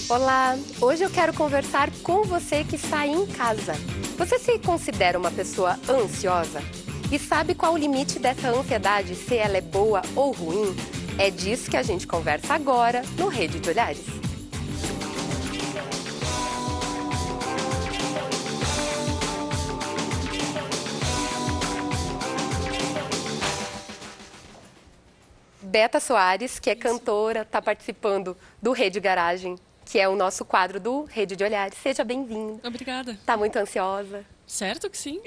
Olá, hoje eu quero conversar com você que está em casa. Você se considera uma pessoa ansiosa? E sabe qual o limite dessa ansiedade, se ela é boa ou ruim? É disso que a gente conversa agora no Rede de Olhares. Beta Soares, que é cantora, está participando do Rede Garagem, que é o nosso quadro do Rede de Olhares. Seja bem-vinda. Obrigada. Está muito ansiosa? Certo que sim.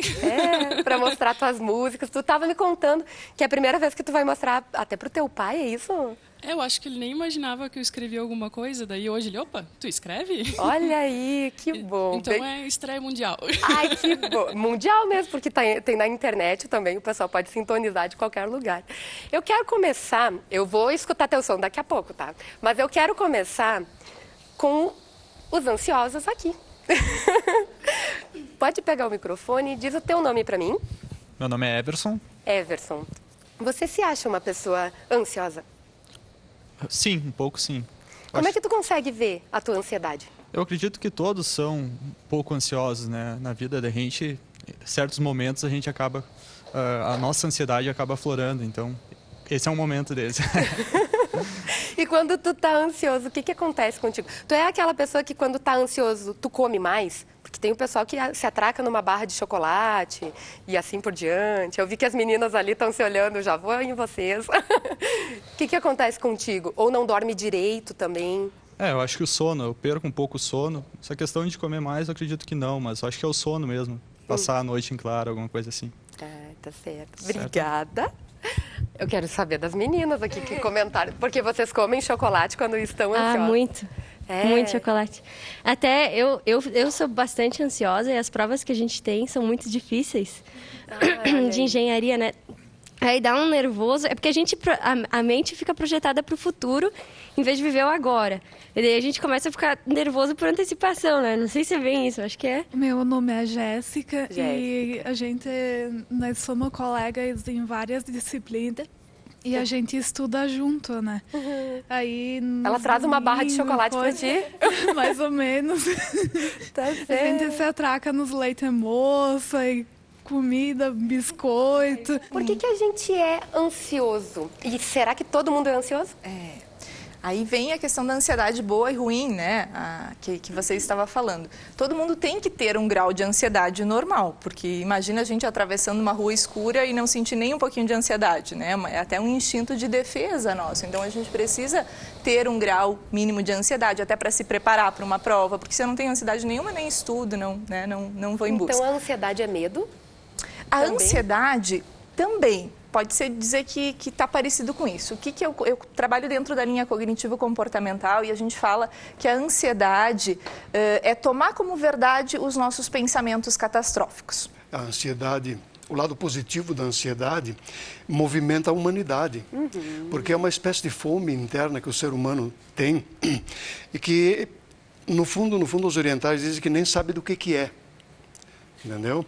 Para mostrar tuas músicas. Tu estava me contando que é a primeira vez que tu vai mostrar até pro teu pai, é isso? Eu acho que ele nem imaginava que eu escrevia alguma coisa, daí hoje ele, opa, tu escreve? Olha aí, que bom. Então é estreia mundial. Ai, que bom. Mundial mesmo, porque tem na internet também, o pessoal pode sintonizar de qualquer lugar. Eu quero começar, eu vou escutar teu som daqui a pouco, tá? Mas eu quero começar com os ansiosos aqui. Pode pegar o microfone e diz o teu nome para mim. Meu nome é Everson. Everson, você se acha uma pessoa ansiosa? Sim, um pouco sim. Como é que tu consegue ver a tua ansiedade? Eu acredito que todos são um pouco ansiosos, né? Na vida da gente, em certos momentos a gente acaba, a nossa ansiedade acaba aflorando, então esse é um momento deles. E quando tu tá ansioso, o que acontece contigo? Tu é aquela pessoa que quando tá ansioso, tu come mais? Porque tem o pessoal que se atraca numa barra de chocolate e assim por diante. Eu vi que as meninas ali estão se olhando, já vou em vocês. O que acontece contigo? Ou não dorme direito também? Eu acho que o sono, eu perco um pouco o sono. Essa questão de comer mais, eu acredito que não, mas eu acho que é o sono mesmo. Passar a noite em claro, alguma coisa assim. Tá certo. Obrigada. Eu quero saber das meninas aqui que comentaram. Porque vocês comem chocolate quando estão ansiosas? Muito. Muito chocolate. Até eu sou bastante ansiosa e as provas que a gente tem são muito difíceis de engenharia, né? Aí dá um nervoso. É porque a mente fica projetada para o futuro em vez de viver o agora. E daí a gente começa a ficar nervoso por antecipação, né? Não sei se é bem isso, acho que é. Meu nome é Jéssica e nós somos colegas em várias disciplinas. E a gente estuda junto, né? Aí, ela traz uma barra de chocolate pra ti? Mais ou menos. Tá certo. A gente se atraca nos leite moça e comida, biscoito. Por que a gente é ansioso? E será que todo mundo é ansioso? Aí vem a questão da ansiedade boa e ruim, né? Que você estava falando. Todo mundo tem que ter um grau de ansiedade normal, porque imagina a gente atravessando uma rua escura e não sentir nem um pouquinho de ansiedade, né? É até um instinto de defesa nosso. Então a gente precisa ter um grau mínimo de ansiedade, até para se preparar para uma prova, porque se eu não tenho ansiedade nenhuma, nem estudo, não vou em busca. Então a ansiedade é medo? A ansiedade também. Pode ser dizer que está parecido com isso. O que eu trabalho dentro da linha cognitivo-comportamental e a gente fala que a ansiedade é tomar como verdade os nossos pensamentos catastróficos. A ansiedade, o lado positivo da ansiedade, movimenta a humanidade. Porque é uma espécie de fome interna que o ser humano tem e que, no fundo, os orientais dizem que nem sabe do que é. Entendeu?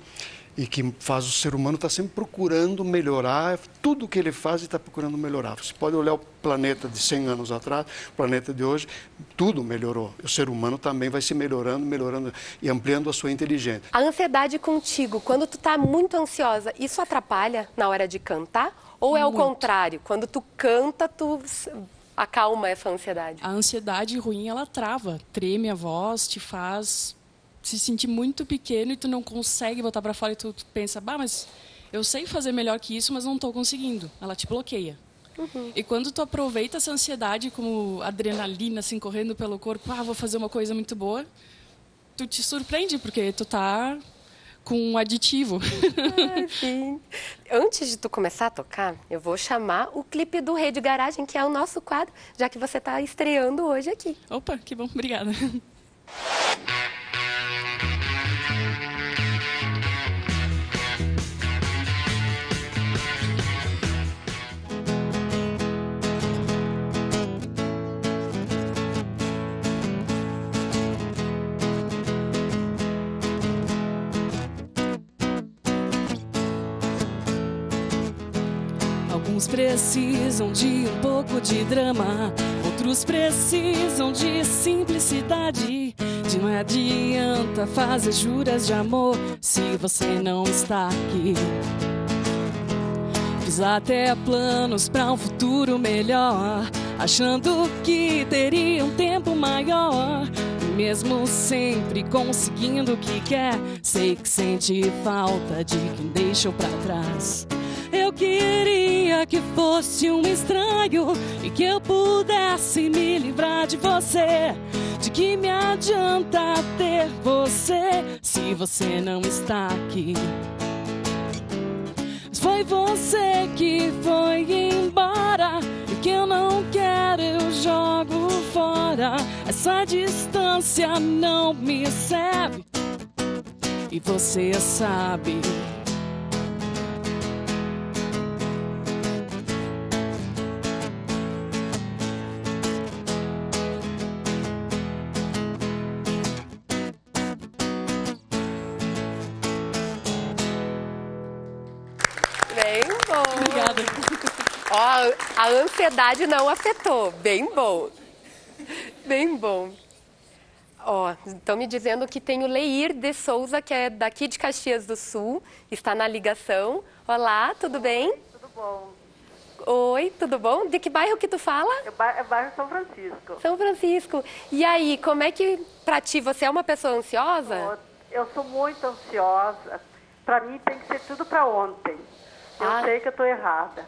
E que faz o ser humano estar sempre procurando melhorar, tudo que ele faz está procurando melhorar. Você pode olhar o planeta de 100 anos atrás, o planeta de hoje, tudo melhorou. O ser humano também vai se melhorando e ampliando a sua inteligência. A ansiedade contigo, quando tu está muito ansiosa, isso atrapalha na hora de cantar? Ou é o contrário? Quando tu canta, tu acalma essa ansiedade? A ansiedade ruim, ela trava, treme a voz, te faz se sentir muito pequeno e tu não consegue botar para fora e tu pensa, mas eu sei fazer melhor que isso, mas não estou conseguindo. Ela te bloqueia. E quando tu aproveita essa ansiedade como adrenalina, assim, correndo pelo corpo, vou fazer uma coisa muito boa, tu te surpreende, porque tu tá com um aditivo. Sim. Antes de tu começar a tocar, eu vou chamar o clipe do Rede Garagem, que é o nosso quadro, já que você está estreando hoje aqui. Opa, que bom, obrigada. Alguns precisam de um pouco de drama, outros outros precisam de simplicidade. De não adianta fazer juras de amor se você não está aqui. Fiz até planos pra um futuro melhor, achando que teria um tempo maior. Mesmo sempre conseguindo o que quer, sei que sente falta de quem deixou pra trás. Eu queria que fosse um estranho e que eu pudesse me livrar de você. De que me adianta ter você se você não está aqui? Mas foi você que foi embora, e o que eu não quero eu jogo fora. Essa distância não me serve e você sabe. Bem bom. Obrigada. Ó, a ansiedade não afetou. Bem bom. Bem bom. Ó, estão me dizendo que tem o Leir de Souza, que é daqui de Caxias do Sul, está na ligação. Olá, tudo bem? Tudo bom. Oi, tudo bom? De que bairro que tu fala? É bairro São Francisco. São Francisco. E aí, como é que, pra ti, você é uma pessoa ansiosa? Eu sou muito ansiosa. Para mim tem que ser tudo para ontem. Eu sei que eu estou errada.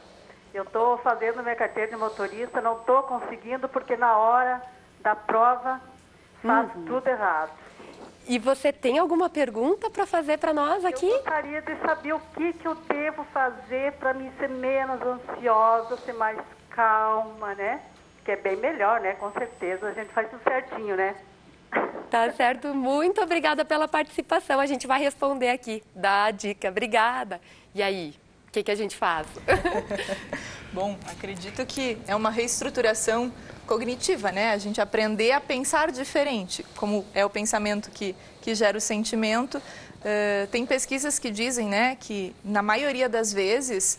Eu estou fazendo minha carteira de motorista, não estou conseguindo porque na hora da prova faço tudo errado. E você tem alguma pergunta para fazer para nós aqui? Eu gostaria de saber o que eu devo fazer para mim ser menos ansiosa, ser mais calma, né? Que é bem melhor, né? Com certeza, a gente faz tudo certinho, né? Tá certo. Muito obrigada pela participação. A gente vai responder aqui. Dá a dica. Obrigada. E aí? O que a gente faz? Bom, acredito que é uma reestruturação cognitiva, né? A gente aprender a pensar diferente, como é o pensamento que gera o sentimento. Tem pesquisas que dizem, né, que na maioria das vezes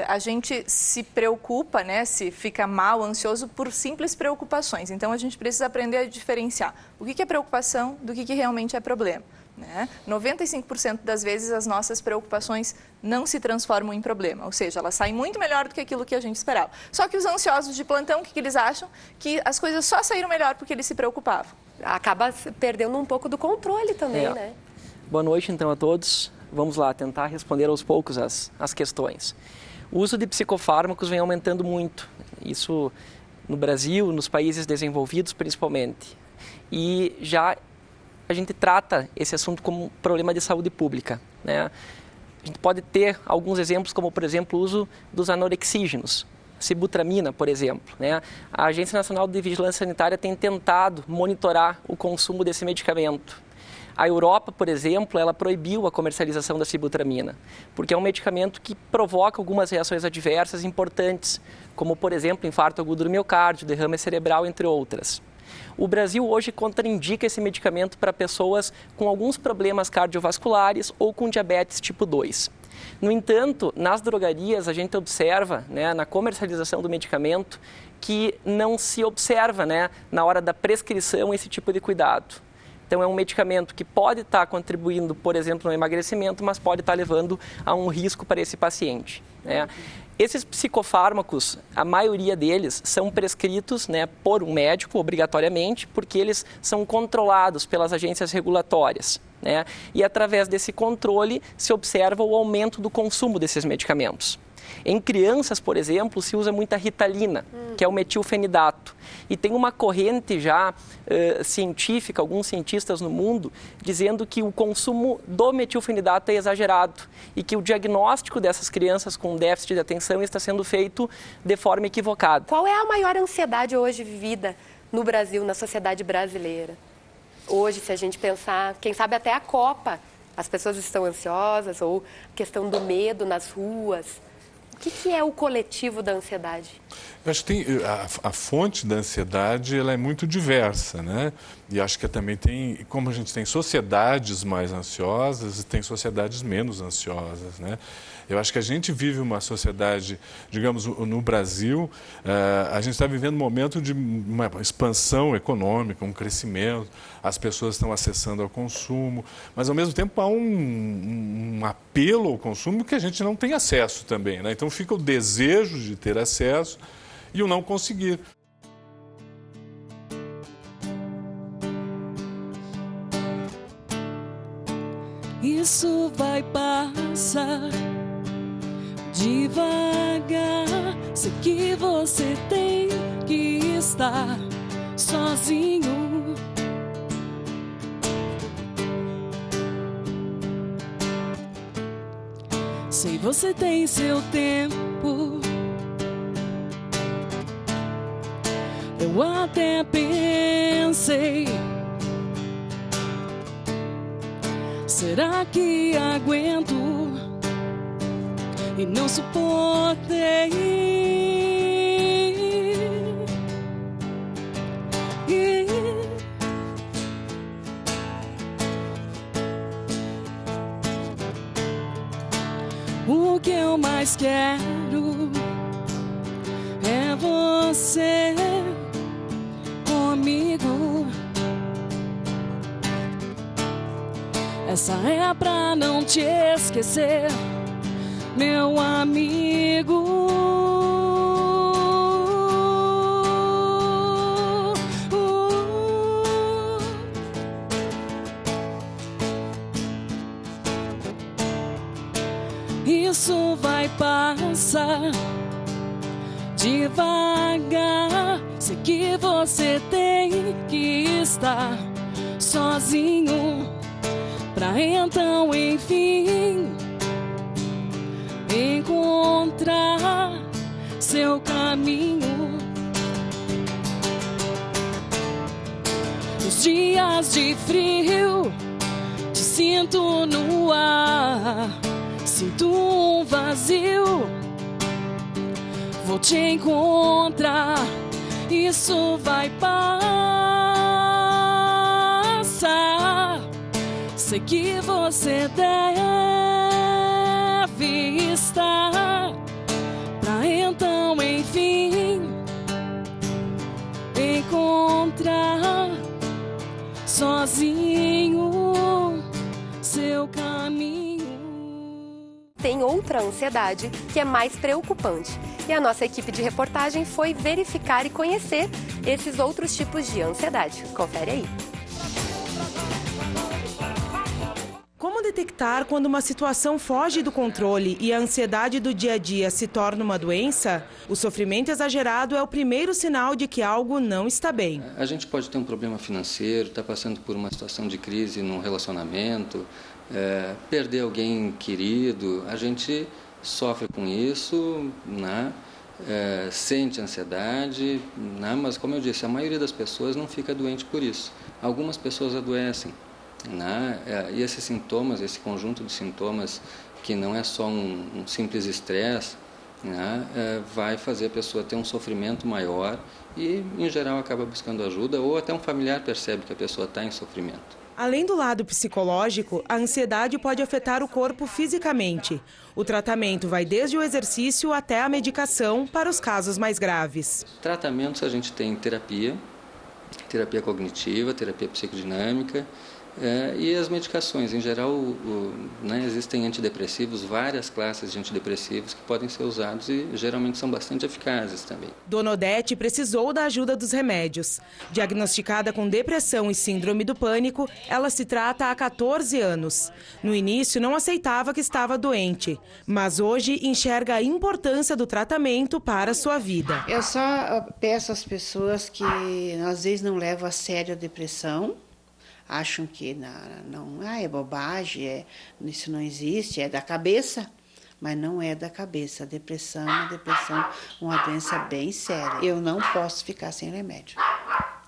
a gente se preocupa, né, se fica mal, ansioso por simples preocupações. Então a gente precisa aprender a diferenciar o que é preocupação do que realmente é problema. Né? 95% das vezes as nossas preocupações não se transformam em problema, ou seja, elas saem muito melhor do que aquilo que a gente esperava. Só que os ansiosos de plantão, o que eles acham? Que as coisas só saíram melhor porque eles se preocupavam. Acaba perdendo um pouco do controle também, né? Boa noite, então, a todos. Vamos lá, tentar responder aos poucos as questões. O uso de psicofármacos vem aumentando muito, isso no Brasil, nos países desenvolvidos principalmente. E já a gente trata esse assunto como um problema de saúde pública, né? A gente pode ter alguns exemplos, como, por exemplo, o uso dos anorexígenos, sibutramina, por exemplo, né? A Agência Nacional de Vigilância Sanitária tem tentado monitorar o consumo desse medicamento. A Europa, por exemplo, ela proibiu a comercialização da sibutramina, porque é um medicamento que provoca algumas reações adversas importantes, como, por exemplo, infarto agudo do miocárdio, derrame cerebral, entre outras. O Brasil hoje contraindica esse medicamento para pessoas com alguns problemas cardiovasculares ou com diabetes tipo 2. No entanto, nas drogarias a gente observa, né, na comercialização do medicamento, que não se observa, né, na hora da prescrição esse tipo de cuidado. Então é um medicamento que pode estar contribuindo, por exemplo, no emagrecimento, mas pode estar levando a um risco para esse paciente, né? Esses psicofármacos, a maioria deles são prescritos, né, por um médico, obrigatoriamente, porque eles são controlados pelas agências regulatórias, né? E através desse controle se observa o aumento do consumo desses medicamentos. Em crianças, por exemplo, se usa muita Ritalina, que é o metilfenidato. E tem uma corrente já científica, alguns cientistas no mundo, dizendo que o consumo do metilfenidato é exagerado e que o diagnóstico dessas crianças com déficit de atenção está sendo feito de forma equivocada. Qual é a maior ansiedade hoje vivida no Brasil, na sociedade brasileira? Hoje, se a gente pensar, quem sabe até a Copa, as pessoas estão ansiosas, ou questão do medo nas ruas. O que é o coletivo da ansiedade? Eu acho que a fonte da ansiedade ela é muito diversa, né? E acho que também tem, como a gente tem sociedades mais ansiosas, tem sociedades menos ansiosas, né? Eu acho que a gente vive uma sociedade, digamos, no Brasil, a gente está vivendo um momento de uma expansão econômica, um crescimento, as pessoas estão acessando ao consumo, mas ao mesmo tempo há um apelo ao consumo que a gente não tem acesso também, né? Então fica o desejo de ter acesso e o não conseguir. Isso vai passar devagar. Sei que você tem que estar sozinho. Sei você tem seu tempo. Eu até pensei, será que aguento? E não suportei. O que eu mais quero é você comigo. Essa é pra não te esquecer, meu amigo. Isso vai passar devagar. Sei que você tem que estar sozinho, pra então, enfim, encontrar seu caminho. Nos dias de frio, te sinto no ar, sinto um vazio, vou te encontrar. Isso vai passar. Sei que você deve estar, pra então, enfim, encontrar sozinho seu caminho. Tem outra ansiedade que é mais preocupante. E a nossa equipe de reportagem foi verificar e conhecer esses outros tipos de ansiedade. Confere aí. Como detectar quando uma situação foge do controle e a ansiedade do dia a dia se torna uma doença? O sofrimento exagerado é o primeiro sinal de que algo não está bem. A gente pode ter um problema financeiro, estar passando por uma situação de crise num relacionamento, perder alguém querido, a gente sofre com isso, né? Sente ansiedade, né? Mas como eu disse, a maioria das pessoas não fica doente por isso. Algumas pessoas adoecem, né? E esses sintomas, esse conjunto de sintomas, que não é só um simples estresse, né? Vai fazer a pessoa ter um sofrimento maior e, em geral, acaba buscando ajuda, ou até um familiar percebe que a pessoa está em sofrimento. Além do lado psicológico, a ansiedade pode afetar o corpo fisicamente. O tratamento vai desde o exercício até a medicação para os casos mais graves. Tratamentos a gente tem terapia cognitiva, terapia psicodinâmica, e as medicações. Em geral, né, existem antidepressivos, várias classes de antidepressivos que podem ser usados e geralmente são bastante eficazes também. Dona Odete precisou da ajuda dos remédios. Diagnosticada com depressão e síndrome do pânico, ela se trata há 14 anos. No início, não aceitava que estava doente, mas hoje enxerga a importância do tratamento para a sua vida. Eu só peço às pessoas que às vezes não levam a sério a depressão, acham que é bobagem, isso não existe, é da cabeça, mas não é da cabeça. A depressão é uma doença bem séria. Eu não posso ficar sem remédio.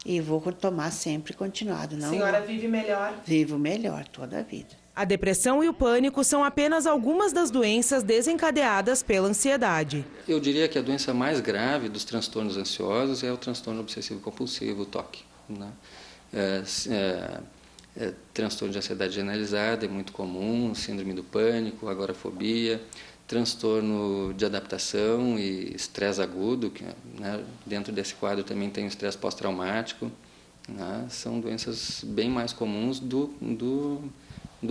E vou tomar sempre continuado. Não, a senhora vive melhor? Vivo melhor toda a vida. A depressão e o pânico são apenas algumas das doenças desencadeadas pela ansiedade. Eu diria que a doença mais grave dos transtornos ansiosos é o transtorno obsessivo-compulsivo, o TOC, né? Transtorno de ansiedade generalizada é muito comum, síndrome do pânico, agorafobia, transtorno de adaptação e estresse agudo, que, né, dentro desse quadro também tem o estresse pós-traumático, né, são doenças bem mais comuns do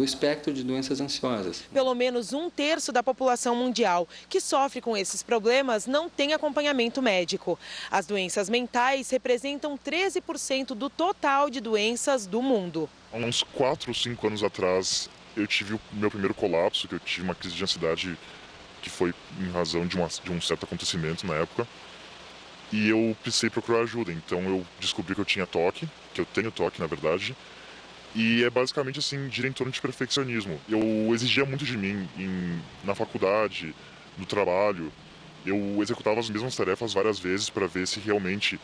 espectro de doenças ansiosas. Pelo menos 1/3 da população mundial que sofre com esses problemas não tem acompanhamento médico. As doenças mentais representam 13% do total de doenças do mundo. Há uns 4 ou 5 anos atrás, eu tive o meu primeiro colapso, que eu tive uma crise de ansiedade que foi em razão de um certo acontecimento na época. E eu precisei procurar ajuda, então eu descobri que eu tinha TOC, que eu tenho TOC, na verdade. E é basicamente assim, gira em torno de perfeccionismo. Eu exigia muito de mim na faculdade, no trabalho. Eu executava as mesmas tarefas várias vezes para ver se realmente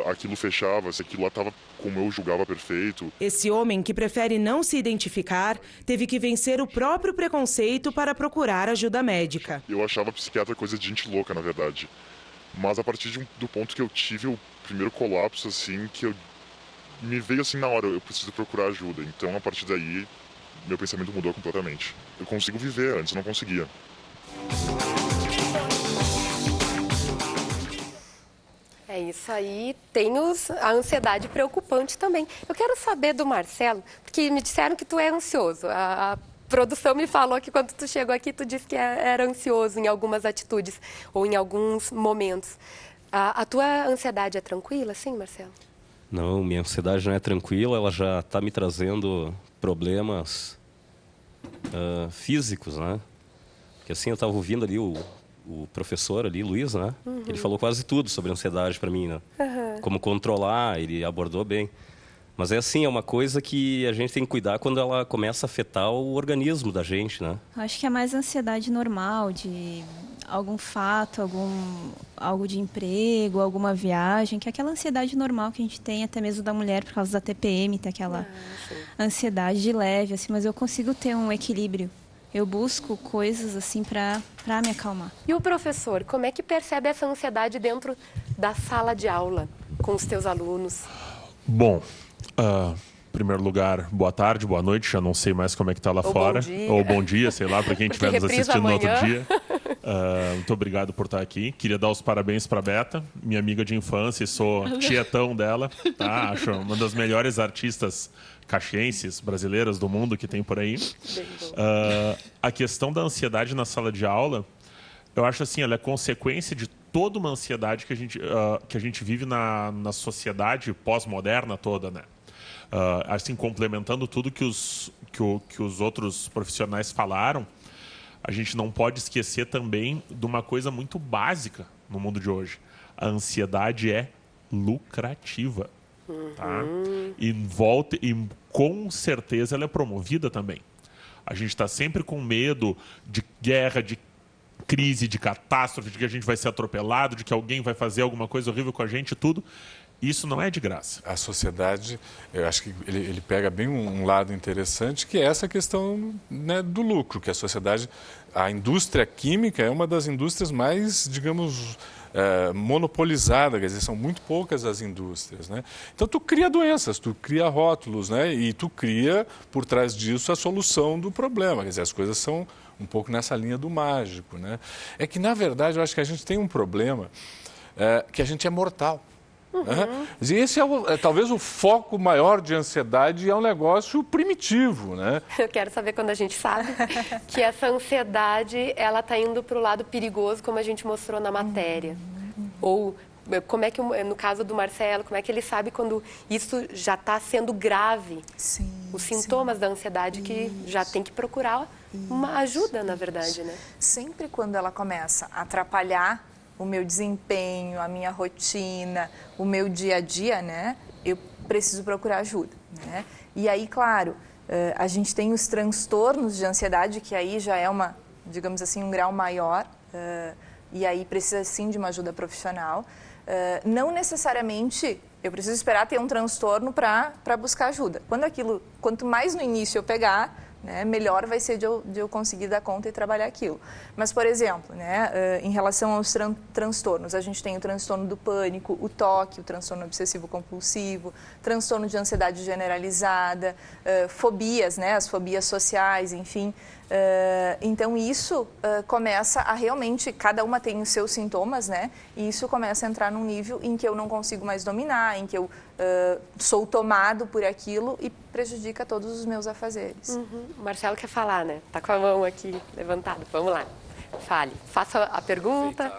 aquilo fechava, se aquilo lá estava como eu julgava perfeito. Esse homem, que prefere não se identificar, teve que vencer o próprio preconceito para procurar ajuda médica. Eu achava psiquiatra coisa de gente louca, na verdade. Mas a partir do ponto que eu tive o primeiro colapso, assim, que me veio assim na hora, eu preciso procurar ajuda. Então, a partir daí, meu pensamento mudou completamente. Eu consigo viver, antes eu não conseguia. É isso aí, tem a ansiedade preocupante também. Eu quero saber do Marcelo, porque me disseram que tu é ansioso. A produção me falou que quando tu chegou aqui, tu disse que era ansioso em algumas atitudes ou em alguns momentos. A tua ansiedade é tranquila, sim, Marcelo? Não, minha ansiedade não é tranquila, ela já está me trazendo problemas físicos, né? Porque assim, eu estava ouvindo ali o professor ali, Luiz, né? Uhum. Ele falou quase tudo sobre ansiedade para mim, né? Uhum. Como controlar, ele abordou bem. Mas é assim, é uma coisa que a gente tem que cuidar quando ela começa a afetar o organismo da gente, né? Acho que é mais ansiedade normal, de algum fato, algo de emprego, alguma viagem, que é aquela ansiedade normal que a gente tem, até mesmo da mulher, por causa da TPM, tem aquela ansiedade de leve, assim, mas eu consigo ter um equilíbrio. Eu busco coisas assim para me acalmar. E o professor, como é que percebe essa ansiedade dentro da sala de aula com os teus alunos? Bom, em primeiro lugar, boa tarde, boa noite, já não sei mais como é que está lá fora. Ou bom dia, sei lá, para quem estiver nos assistindo no outro dia. Muito obrigado por estar aqui. Queria dar os parabéns para a Beta, minha amiga de infância, e sou tietão dela. Tá? Acho uma das melhores artistas caxienses, brasileiras do mundo que tem por aí. A questão da ansiedade na sala de aula, eu acho assim, ela é consequência de toda uma ansiedade que a gente vive na sociedade pós-moderna toda, né? Assim, complementando tudo que os outros profissionais falaram, a gente não pode esquecer também de uma coisa muito básica no mundo de hoje. A ansiedade é lucrativa. Tá? E com certeza ela é promovida também. A gente está sempre com medo de guerra, de crise, de catástrofe, de que a gente vai ser atropelado, de que alguém vai fazer alguma coisa horrível com a gente, tudo. Isso não é de graça. A sociedade, eu acho que ele pega bem um lado interessante, que é essa questão, né, do lucro, que a sociedade, a indústria química é uma das indústrias mais, digamos, monopolizada, quer dizer, são muito poucas as indústrias, né? Então tu cria doenças, tu cria rótulos, né? E tu cria por trás disso a solução do problema, quer dizer, as coisas são um pouco nessa linha do mágico, né? É que na verdade eu acho que a gente tem um problema que a gente é mortal. E esse é talvez o foco maior de ansiedade, é um negócio primitivo, né? Eu quero saber quando a gente sabe que essa ansiedade ela está indo para o lado perigoso, como a gente mostrou na matéria. Ou como é que, no caso do Marcelo, como é que ele sabe quando isso já está sendo grave? Sim, os sintomas da ansiedade que já tem que procurar uma ajuda, na verdade, né? Sempre quando ela começa a atrapalhar o meu desempenho, a minha rotina, o meu dia a dia, né? Eu preciso procurar ajuda, né? E aí, claro, a gente tem os transtornos de ansiedade, que aí já é digamos assim, um grau maior, e aí precisa sim de uma ajuda profissional. Não necessariamente eu preciso esperar ter um transtorno para buscar ajuda. Quanto mais no início eu pegar, né, melhor vai ser de eu conseguir dar conta e trabalhar aquilo. Mas, por exemplo, né, em relação aos transtornos, a gente tem o transtorno do pânico, o TOC, o transtorno obsessivo-compulsivo, transtorno de ansiedade generalizada, fobias, né, as fobias sociais, enfim. Então isso começa a realmente, cada uma tem os seus sintomas, né? E isso começa a entrar num nível em que eu não consigo mais dominar, em que eu sou tomado por aquilo e prejudica todos os meus afazeres. O Marcelo quer falar, né? Tá com a mão aqui levantada. Vamos lá. Fale. Faça a pergunta.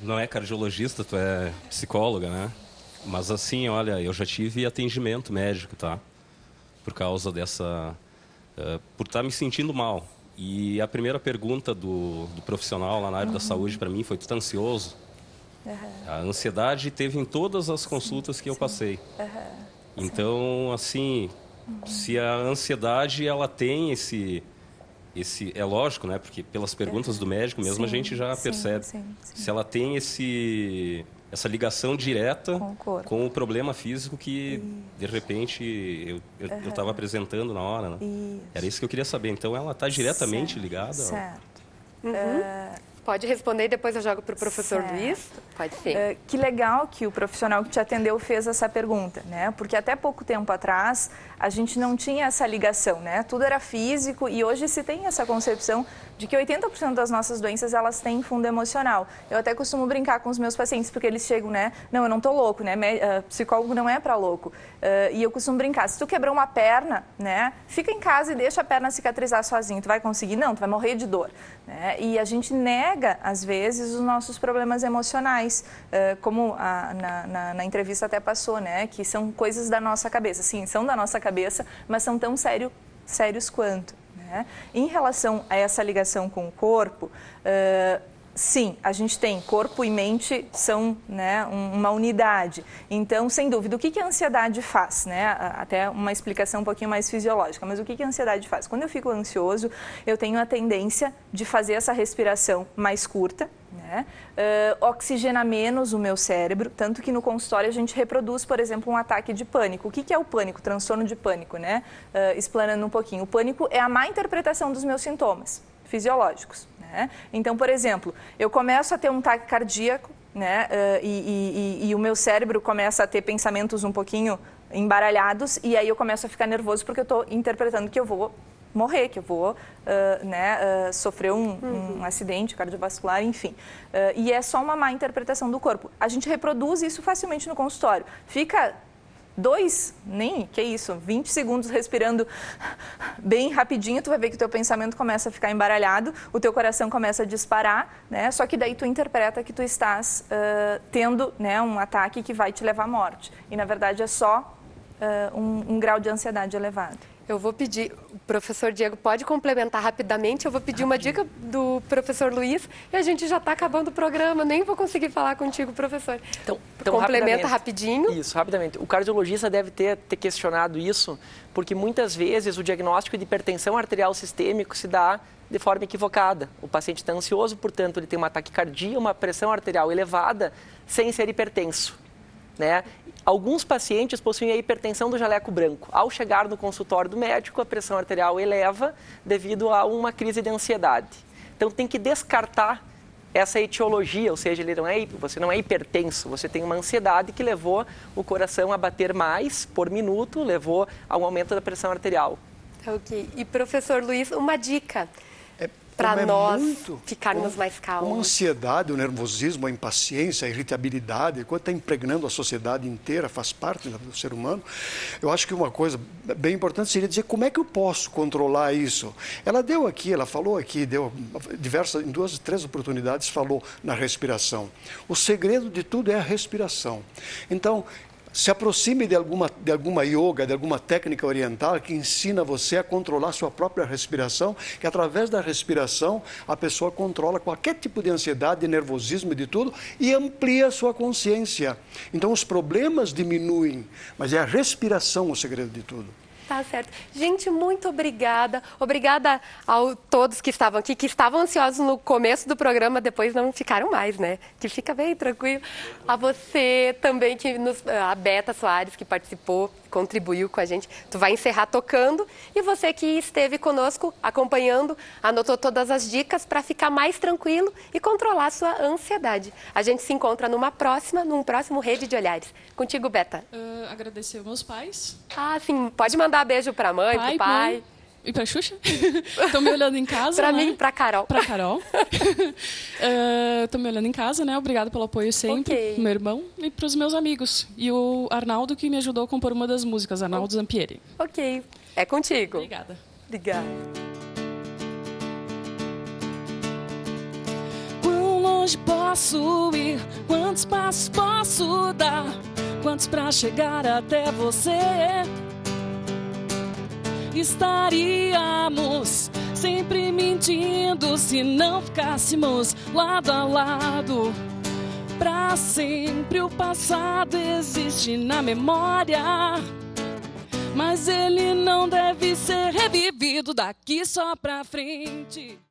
Não é cardiologista, tu é psicóloga, né? Mas assim, olha, eu já tive atendimento médico, tá? Por causa dessa... por estar me sentindo mal. E a primeira pergunta do profissional lá na área da saúde para mim foi: tu tá ansioso? A ansiedade teve em todas as consultas que eu passei. Então, assim, se a ansiedade ela tem esse é lógico, né? Porque pelas perguntas do médico mesmo a gente já percebe. Se ela tem essa ligação direta com o problema físico que, de repente, eu estava apresentando na hora. Né? Era isso que eu queria saber. Então, ela está diretamente ligada? Certo. Pode responder e depois eu jogo para o professor Luiz? Pode ser. Que legal que o profissional que te atendeu fez essa pergunta, né? Porque até pouco tempo atrás a gente não tinha essa ligação, né? Tudo era físico e hoje se tem essa concepção de que 80% das nossas doenças elas têm fundo emocional. Eu até costumo brincar com os meus pacientes porque eles chegam, né? Não, eu não tô louco, né? Psicólogo não é para louco. E eu costumo brincar, se tu quebrou uma perna, né? Fica em casa e deixa a perna cicatrizar sozinho. Tu vai conseguir? Não, tu vai morrer de dor. Né? E a gente nega, às vezes, os nossos problemas emocionais, como na entrevista até passou, né? Que são coisas da nossa cabeça. Sim, são da nossa cabeça, mas são tão sérios quanto. Né? Em relação a essa ligação com o corpo, sim, a gente tem corpo e mente são, né, uma unidade. Então, sem dúvida, o que a ansiedade faz? Né? Até uma explicação um pouquinho mais fisiológica, mas o que a ansiedade faz? Quando eu fico ansioso, eu tenho a tendência de fazer essa respiração mais curta, né? Oxigena menos o meu cérebro, tanto que no consultório a gente reproduz, por exemplo, um ataque de pânico. O que é o pânico? Transtorno de pânico, né? Explanando um pouquinho. O pânico é a má interpretação dos meus sintomas fisiológicos. Né? Então, por exemplo, eu começo a ter um ataque cardíaco, né? E o meu cérebro começa a ter pensamentos um pouquinho embaralhados e aí eu começo a ficar nervoso porque eu estou interpretando que eu vou morrer, que eu vou sofrer um acidente cardiovascular, enfim. E é só uma má interpretação do corpo. A gente reproduz isso facilmente no consultório. Fica 20 segundos respirando bem rapidinho, tu vai ver que o teu pensamento começa a ficar embaralhado, o teu coração começa a disparar, né? Só que daí tu interpreta que tu estás tendo, né, um ataque que vai te levar à morte. E, na verdade, é só um grau de ansiedade elevado. Eu vou pedir, o professor Diego pode complementar rapidamente, eu vou pedir uma dica do professor Luiz e a gente já está acabando o programa, nem vou conseguir falar contigo, professor. Então complementa rapidinho. Isso, rapidamente. O cardiologista deve ter questionado isso, porque muitas vezes o diagnóstico de hipertensão arterial sistêmico se dá de forma equivocada. O paciente está ansioso, portanto, ele tem uma taquicardia, uma pressão arterial elevada, sem ser hipertenso. Né? Alguns pacientes possuem a hipertensão do jaleco branco. Ao chegar no consultório do médico, a pressão arterial eleva devido a uma crise de ansiedade. Então, tem que descartar essa etiologia, ou seja, você não é hipertenso, você tem uma ansiedade que levou o coração a bater mais por minuto, levou a um aumento da pressão arterial. Ok. E, professor Luiz, uma dica para nós ficarmos mais calmos. Uma ansiedade, o nervosismo, a impaciência, a irritabilidade, quando está impregnando a sociedade inteira, faz parte do ser humano. Eu acho que uma coisa bem importante seria dizer como é que eu posso controlar isso. Ela falou aqui, deu em 2, 3 oportunidades, falou na respiração. O segredo de tudo é a respiração. Então, se aproxime de alguma yoga, de alguma técnica oriental que ensina você a controlar sua própria respiração, que através da respiração a pessoa controla qualquer tipo de ansiedade, de nervosismo e de tudo e amplia a sua consciência. Então os problemas diminuem, mas é a respiração o segredo de tudo. Tá certo. Gente, muito obrigada. Obrigada a todos que estavam aqui, que estavam ansiosos no começo do programa, depois não ficaram mais, né? Que fica bem tranquilo. A você também, a Beta Soares, que participou, contribuiu com a gente. Tu vai encerrar tocando. E você que esteve conosco, acompanhando, anotou todas as dicas para ficar mais tranquilo e controlar a sua ansiedade. A gente se encontra num próximo Rede de Olhares. Contigo, Beta. Agradecer aos meus pais. Ah, sim. Pode mandar beijo para a mãe, para o pai. Mãe, E pra Xuxa? Estão me olhando em casa, Pra né? mim e pra Carol. Pra Carol. Estão me olhando em casa, né? Obrigado pelo apoio sempre. Ok. Pro meu irmão e pros meus amigos. E o Arnaldo, que me ajudou a compor uma das músicas, Arnaldo Zampieri. Ok. É contigo. Obrigada. Obrigada. Quão longe posso ir? Quantos passos posso dar? Quantos pra chegar até você? Estaríamos sempre mentindo se não ficássemos lado a lado. Pra sempre o passado existe na memória, mas ele não deve ser revivido daqui só pra frente.